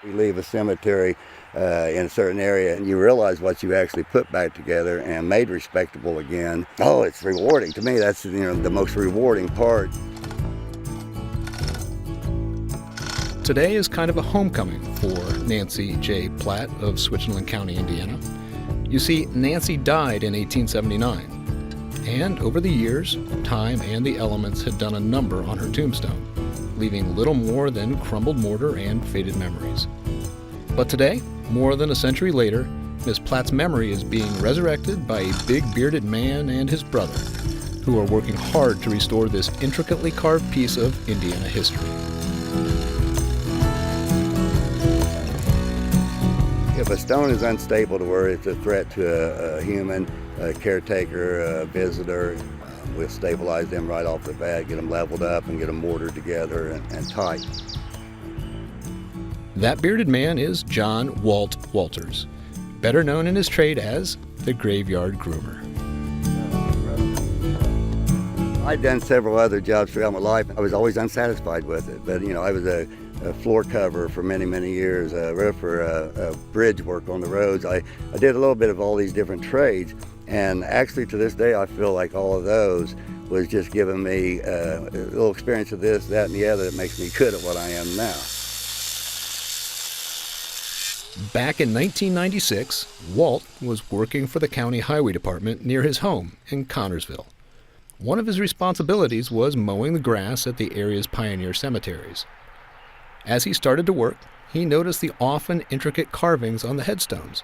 You leave a cemetery in a certain area and you realize what you actually put back together and made respectable again. Oh, it's rewarding. To me, that's the most rewarding part. Today is kind of a homecoming for Nancy J. Platt of Switzerland County, Indiana. You see, Nancy died in 1879, and over the years, time and the elements had done a number on her tombstone, leaving little more than crumbled mortar and faded memories. But today, more than a century later, Miss Platt's memory is being resurrected by a big bearded man and his brother, who are working hard to restore this intricately carved piece of Indiana history. If a stone is unstable to where it's a threat to a human, a caretaker, a visitor, we'll stabilize them right off the bat, get them leveled up and get them mortared together and tight. That bearded man is John Walt Walters, better known in his trade as the Graveyard Groomer. I'd done several other jobs throughout my life. I was always unsatisfied with it, but I was a floor cover for many, many years, a roofer, bridge work on the roads. I did a little bit of all these different trades, and actually to this day I feel like all of those was just giving me a little experience of this, that, and the other that makes me good at what I am now. Back in 1996, Walt was working for the county highway department near his home in Connersville. One of his responsibilities was mowing the grass at the area's pioneer cemeteries. As he started to work, he noticed the often intricate carvings on the headstones,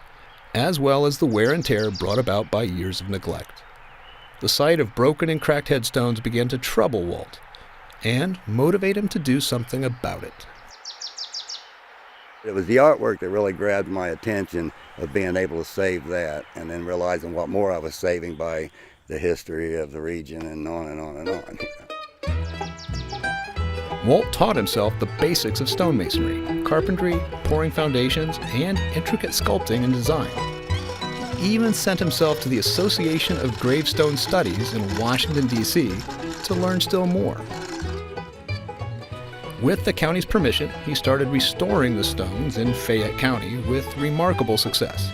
as well as the wear and tear brought about by years of neglect. The sight of broken and cracked headstones began to trouble Walt and motivate him to do something about it. It was the artwork that really grabbed my attention, of being able to save that, and then realizing what more I was saving by the history of the region, and on and on and on. Walt taught himself the basics of stonemasonry, carpentry, pouring foundations, and intricate sculpting and design. He even sent himself to the Association of Gravestone Studies in Washington, D.C. to learn still more. With the county's permission, he started restoring the stones in Fayette County with remarkable success.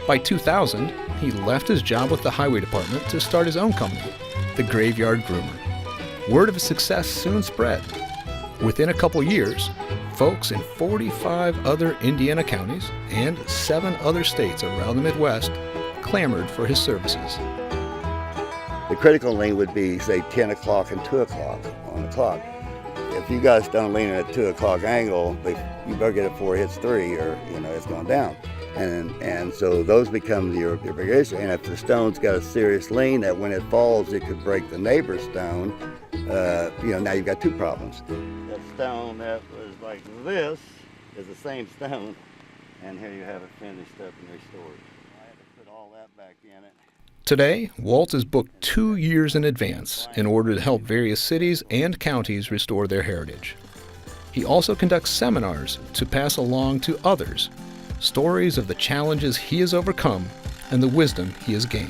By 2000, he left his job with the highway department to start his own company, the Graveyard Groomer. Word of his success soon spread. Within a couple years, folks in 45 other Indiana counties and 7 other states around the Midwest clamored for his services. The critical lean would be, say, 10 o'clock and 2 o'clock on the clock. If you got a stone leaning at 2 o'clock angle, you better get it before it hits 3, or it's going down. And so those become your big issue. And if the stone's got a serious lean that when it falls, it could break the neighbor's stone, now you've got 2 problems. That stone that was like this is the same stone, and here you have it finished up and restored. I had to put all that back in it. Today, Walt is booked 2 years in advance in order to help various cities and counties restore their heritage. He also conducts seminars to pass along to others stories of the challenges he has overcome and the wisdom he has gained.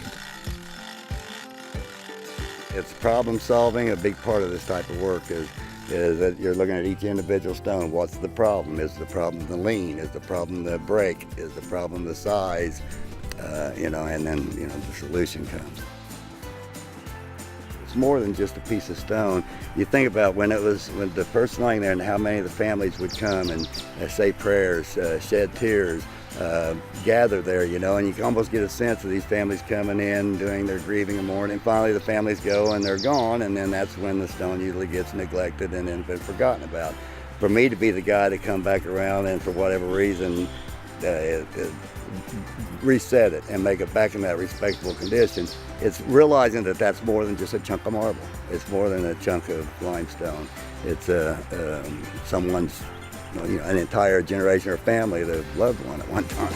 It's problem solving. A big part of this type of work is that you're looking at each individual stone. What's the problem? Is the problem the lean? Is the problem the break? Is the problem the size? And then the solution comes. It's more than just a piece of stone. You think about when the person lying there and how many of the families would come and say prayers, shed tears, gather there, and you can almost get a sense of these families coming in, doing their grieving and mourning. Finally, the families go and they're gone, and then that's when the stone usually gets neglected and then been forgotten about. For me to be the guy to come back around and for whatever reason reset it and make it back in that respectable condition, it's realizing that that's more than just a chunk of marble. It's more than a chunk of limestone. It's someone's, an entire generation or family, their loved one at one time.